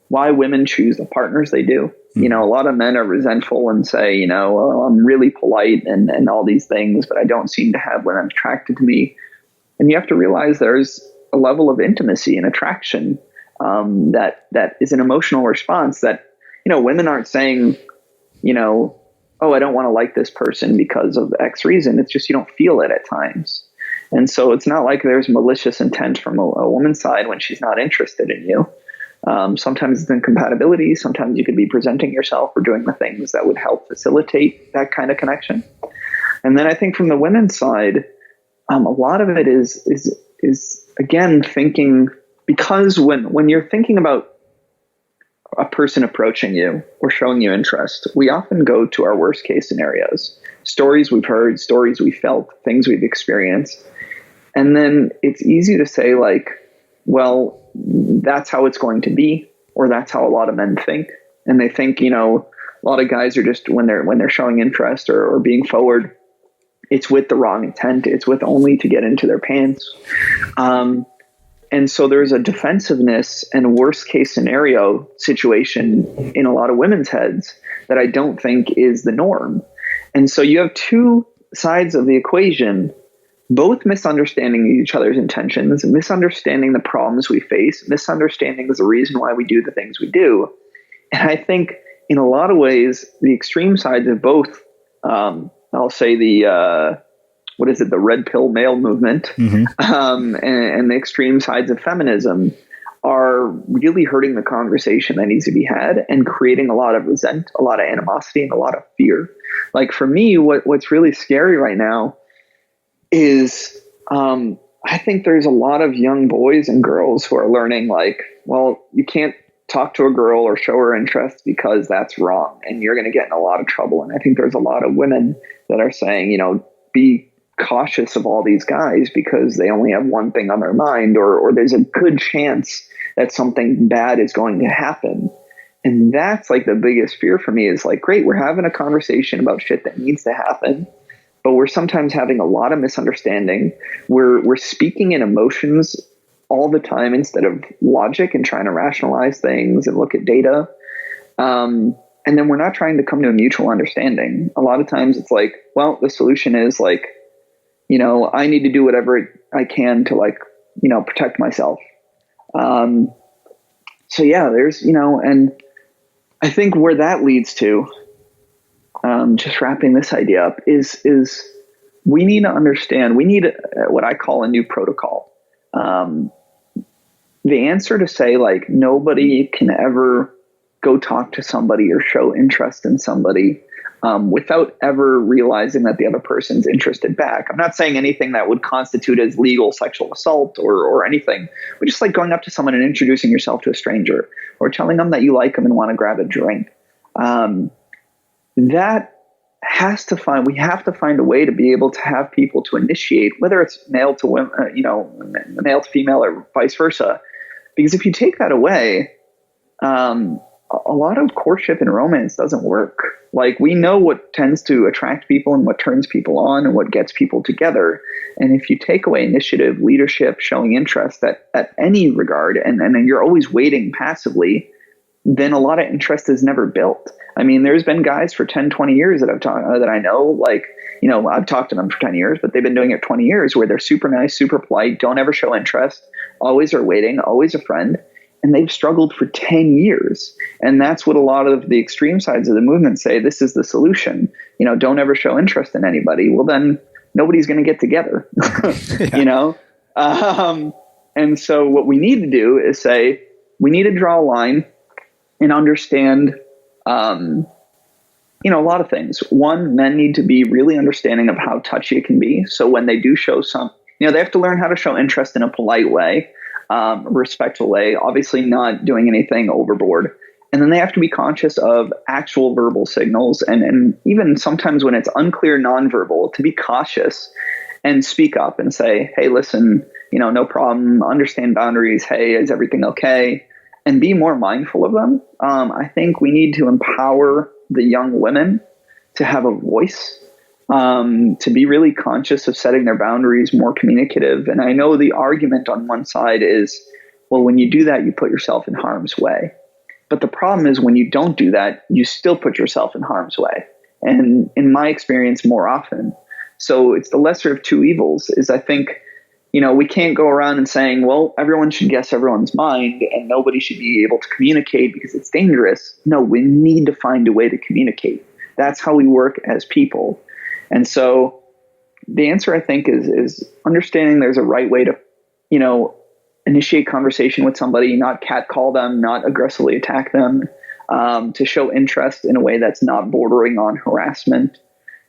why women choose the partners they do. A lot of men are resentful and say, I'm really polite and all these things, but I don't seem to have women attracted to me. And you have to realize there's a level of intimacy and attraction that is an emotional response that, women aren't saying, oh, I don't want to like this person because of X reason. It's just you don't feel it at times. And so it's not like there's malicious intent from a woman's side when she's not interested in you. Sometimes it's incompatibility. Sometimes you could be presenting yourself or doing the things that would help facilitate that kind of connection. And then I think from the women's side, a lot of it is again thinking, because when you're thinking about a person approaching you or showing you interest, we often go to our worst case scenarios, stories we've heard, stories we felt, things we've experienced. And then it's easy to say like, well, that's how it's going to be, or that's how a lot of men think. And they think, a lot of guys are just, when they're showing interest or being forward, it's with the wrong intent. It's with only to get into their pants. And so there's a defensiveness and worst case scenario situation in a lot of women's heads that I don't think is the norm. And so you have two sides of the equation, both misunderstanding each other's intentions, misunderstanding the problems we face, misunderstanding the reason why we do the things we do. And I think in a lot of ways, the extreme sides of both, I'll say the red pill male movement, and the extreme sides of feminism are really hurting the conversation that needs to be had and creating a lot of resent, a lot of animosity, and a lot of fear. Like for me, what's really scary right now is I think there's a lot of young boys and girls who are learning like, well, you can't talk to a girl or show her interest because that's wrong and you're going to get in a lot of trouble. And I think there's a lot of women that are saying, be cautious of all these guys because they only have one thing on their mind, or there's a good chance that something bad is going to happen. And that's like the biggest fear for me is like, great, we're having a conversation about shit that needs to happen, but we're sometimes having a lot of misunderstanding. We're speaking in emotions all the time instead of logic and trying to rationalize things and look at data. And then we're not trying to come to a mutual understanding. A lot of times it's like, well, the solution is like, I need to do whatever I can to protect myself. So yeah, there's, and I think where that leads to, just wrapping this idea up, is we need to understand, we need what I call a new protocol. The answer to say, like, nobody can ever go talk to somebody or show interest in somebody without ever realizing that the other person's interested back. I'm not saying anything that would constitute as legal sexual assault or anything, but just like going up to someone and introducing yourself to a stranger or telling them that you like them and want to grab a drink. That we have to find a way to be able to have people to initiate, whether it's male to women, male to female or vice versa. Because if you take that away, a lot of courtship and romance doesn't work. Like, we know what tends to attract people and what turns people on and what gets people together. And if you take away initiative, leadership, showing interest at any regard, and you're always waiting passively, then a lot of interest is never built. I mean, there's been guys for 10, 20 years that I know, like, I've talked to them for 10 years, but they've been doing it 20 years, where they're super nice, super polite, don't ever show interest, always are waiting, always a friend. And they've struggled for 10 years. And that's what a lot of the extreme sides of the movement say, this is the solution. Don't ever show interest in anybody. Well, then nobody's going to get together, And so what we need to do is say, we need to draw a line and understand, a lot of things. One, men need to be really understanding of how touchy it can be. So when they do show they have to learn how to show interest in a polite way, respectful way, obviously not doing anything overboard. And then they have to be conscious of actual verbal signals. And even sometimes when it's unclear nonverbal, to be cautious and speak up and say, hey, listen, no problem. Understand boundaries. Hey, is everything okay? And be more mindful of them. I think we need to empower the young women to have a voice, to be really conscious of setting their boundaries, more communicative. And I know the argument on one side is, well, when you do that, you put yourself in harm's way. But the problem is, when you don't do that, you still put yourself in harm's way. And in my experience, more often. So it's the lesser of two evils. Is, I think, we can't go around and saying, well, everyone should guess everyone's mind and nobody should be able to communicate because it's dangerous. No, we need to find a way to communicate. That's how we work as people. And so the answer, I think, is understanding there's a right way to, initiate conversation with somebody, not catcall them, not aggressively attack them, to show interest in a way that's not bordering on harassment,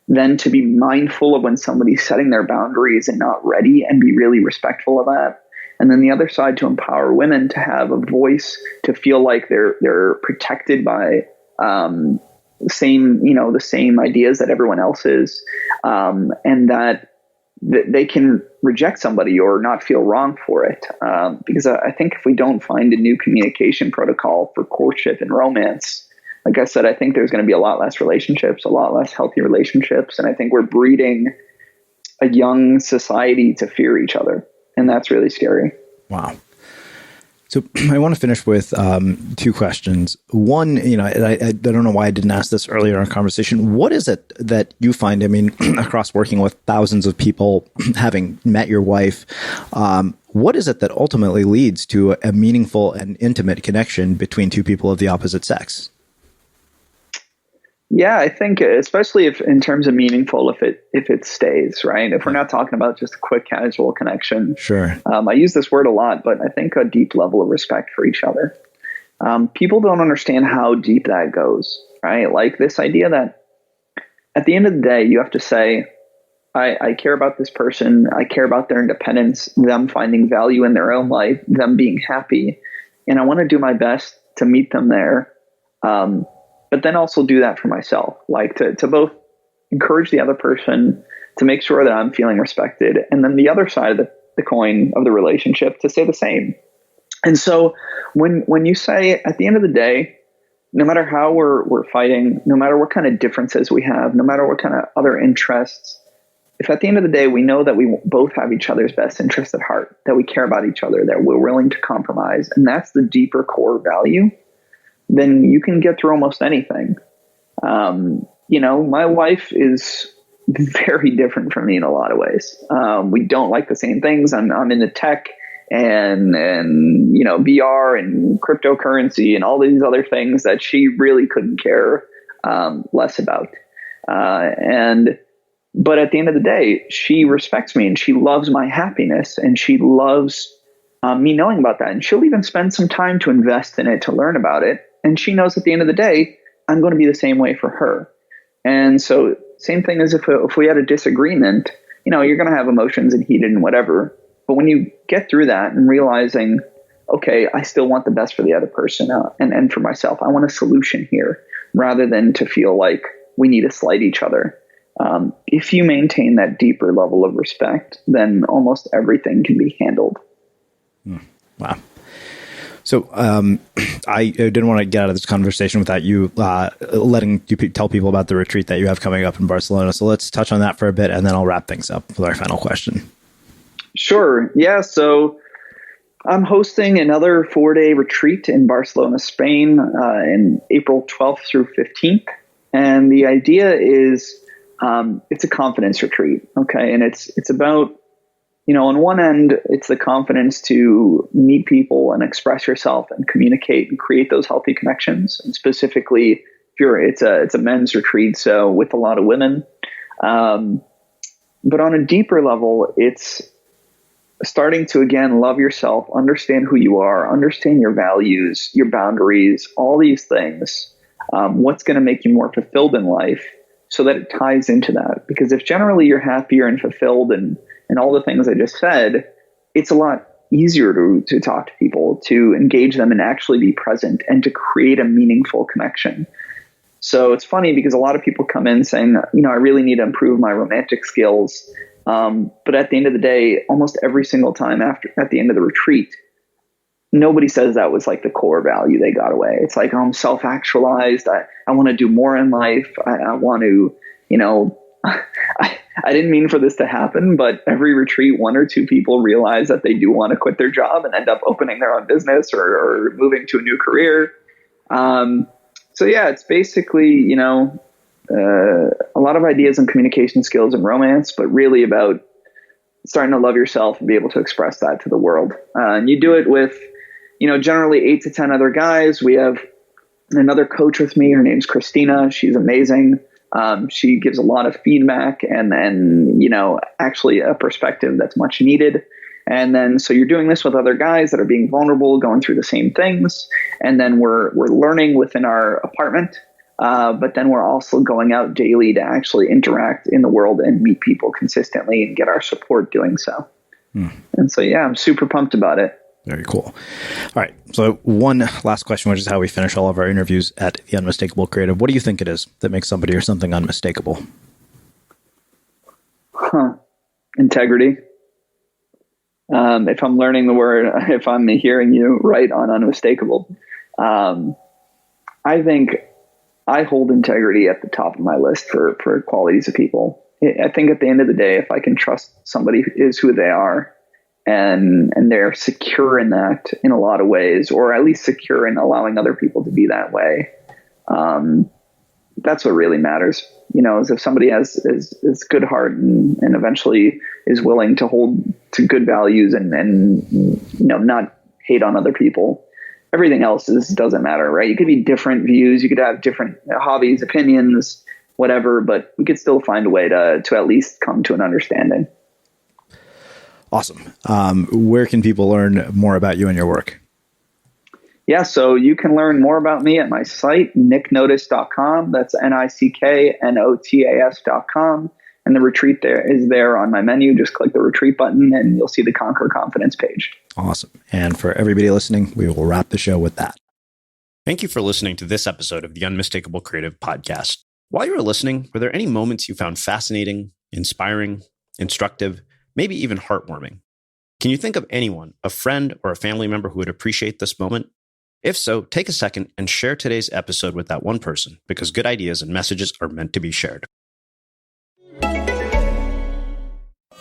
then to be mindful of when somebody's setting their boundaries and not ready and be really respectful of that. And then the other side, to empower women to have a voice, to feel like they're protected by the same ideas that everyone else is, and that they can reject somebody or not feel wrong for it. Because I think if we don't find a new communication protocol for courtship and romance, like I said, I think there's going to be a lot less relationships, a lot less healthy relationships. And I think we're breeding a young society to fear each other. And that's really scary. Wow. So I want to finish with two questions. One, I don't know why I didn't ask this earlier in our conversation. What is it that you find, across working with thousands of people, having met your wife, what is it that ultimately leads to a meaningful and intimate connection between two people of the opposite sex? Yeah, I think especially if in terms of meaningful, if it stays, right? If we're not talking about just a quick casual connection. Sure. I use this word a lot, but I think a deep level of respect for each other. People don't understand how deep that goes, right? Like this idea that at the end of the day, you have to say, I care about this person. I care about their independence, them finding value in their own life, them being happy. And I want to do my best to meet them there. But then also do that for myself, like to both encourage the other person, to make sure that I'm feeling respected. And then the other side of the coin of the relationship, to say the same. And so when you say at the end of the day, no matter how we're fighting, no matter what kind of differences we have, no matter what kind of other interests, if at the end of the day, we know that we both have each other's best interest at heart, that we care about each other, that we're willing to compromise, and that's the deeper core value, then you can get through almost anything. My wife is very different from me in a lot of ways. We don't like the same things. I'm into tech and VR and cryptocurrency and all these other things that she really couldn't care less about. But at the end of the day, she respects me and she loves my happiness and she loves me knowing about that. And she'll even spend some time to invest in it, to learn about it. And she knows at the end of the day, I'm going to be the same way for her. And so same thing as if we had a disagreement, you're going to have emotions and heated and whatever. But when you get through that and realizing, okay, I still want the best for the other person and for myself, I want a solution here rather than to feel like we need to slight each other. If you maintain that deeper level of respect, then almost everything can be handled. Wow. So I didn't want to get out of this conversation without you letting you tell people about the retreat that you have coming up in Barcelona. So let's touch on that for a bit, and then I'll wrap things up with our final question. Sure. Yeah. So I'm hosting another 4-day retreat in Barcelona, Spain, in April 12th through 15th. And the idea is it's a confidence retreat. Okay. And it's about, on one end, it's the confidence to meet people and express yourself and communicate and create those healthy connections. And specifically, it's a men's retreat, so with a lot of women. But on a deeper level, it's starting to, again, love yourself, understand who you are, understand your values, your boundaries, all these things. What's going to make you more fulfilled in life so that it ties into that. Because if generally you're happier and fulfilled and all the things I just said, it's a lot easier to talk to people, to engage them and actually be present and to create a meaningful connection. So it's funny because a lot of people come in saying, I really need to improve my romantic skills. But at the end of the day, almost every single time at the end of the retreat, nobody says that was like the core value they got away. It's like, I'm self-actualized. I want to do more in life. I want to, I didn't mean for this to happen, but every retreat, 1 or 2 people realize that they do want to quit their job and end up opening their own business or moving to a new career. So yeah, it's basically, a lot of ideas on communication skills and romance, but really about starting to love yourself and be able to express that to the world. And you do it with, generally 8 to 10 other guys. We have another coach with me. Her name's Christina. She's amazing. She gives a lot of feedback and actually a perspective that's much needed. And then, so you're doing this with other guys that are being vulnerable, going through the same things. And then we're learning within our apartment. But then we're also going out daily to actually interact in the world and meet people consistently and get our support doing so. And so, yeah, I'm super pumped about it. Very cool. All right. So one last question, which is how we finish all of our interviews at the Unmistakable Creative. What do you think it is that makes somebody or something unmistakable? Integrity. If I'm learning the word, if I'm hearing you right on unmistakable, I think I hold integrity at the top of my list for qualities of people. I think at the end of the day, if I can trust somebody is who they are and they're secure in that in a lot of ways, or at least secure in allowing other people to be that way, that's what really matters. Is if somebody has is good heart and eventually is willing to hold to good values and not hate on other people. Everything else doesn't matter, right? You could be different views. You could have different hobbies, opinions, whatever, but we could still find a way to at least come to an understanding. Awesome. Where can people learn more about you and your work? Yeah, so you can learn more about me at my site, nicknotas.com. That's NICKNOTAS.com. And the retreat is there on my menu. Just click the retreat button and you'll see the Conquer Confidence page. Awesome. And for everybody listening, we will wrap the show with that. Thank you for listening to this episode of the Unmistakable Creative Podcast. While you were listening, were there any moments you found fascinating, inspiring, instructive, maybe even heartwarming? Can you think of anyone, a friend or a family member who would appreciate this moment? If so, take a second and share today's episode with that one person, because good ideas and messages are meant to be shared.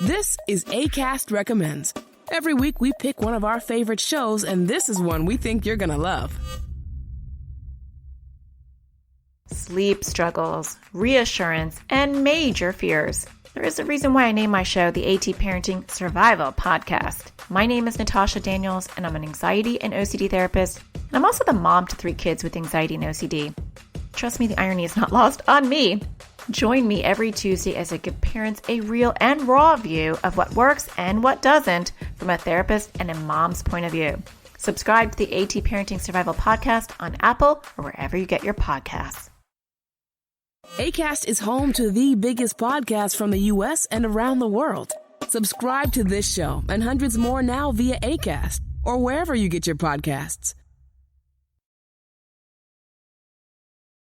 This is Acast Recommends. Every week we pick one of our favorite shows, and this is one we think you're going to love. Sleep struggles, reassurance, and major fears. There is a reason why I named my show the AT Parenting Survival Podcast. My name is Natasha Daniels, and I'm an anxiety and OCD therapist, and I'm also the mom to 3 kids with anxiety and OCD. Trust me, the irony is not lost on me. Join me every Tuesday as I give parents a real and raw view of what works and what doesn't from a therapist and a mom's point of view. Subscribe to the AT Parenting Survival Podcast on Apple or wherever you get your podcasts. Acast is home to the biggest podcasts from the U.S. and around the world. Subscribe to this show and hundreds more now via Acast or wherever you get your podcasts.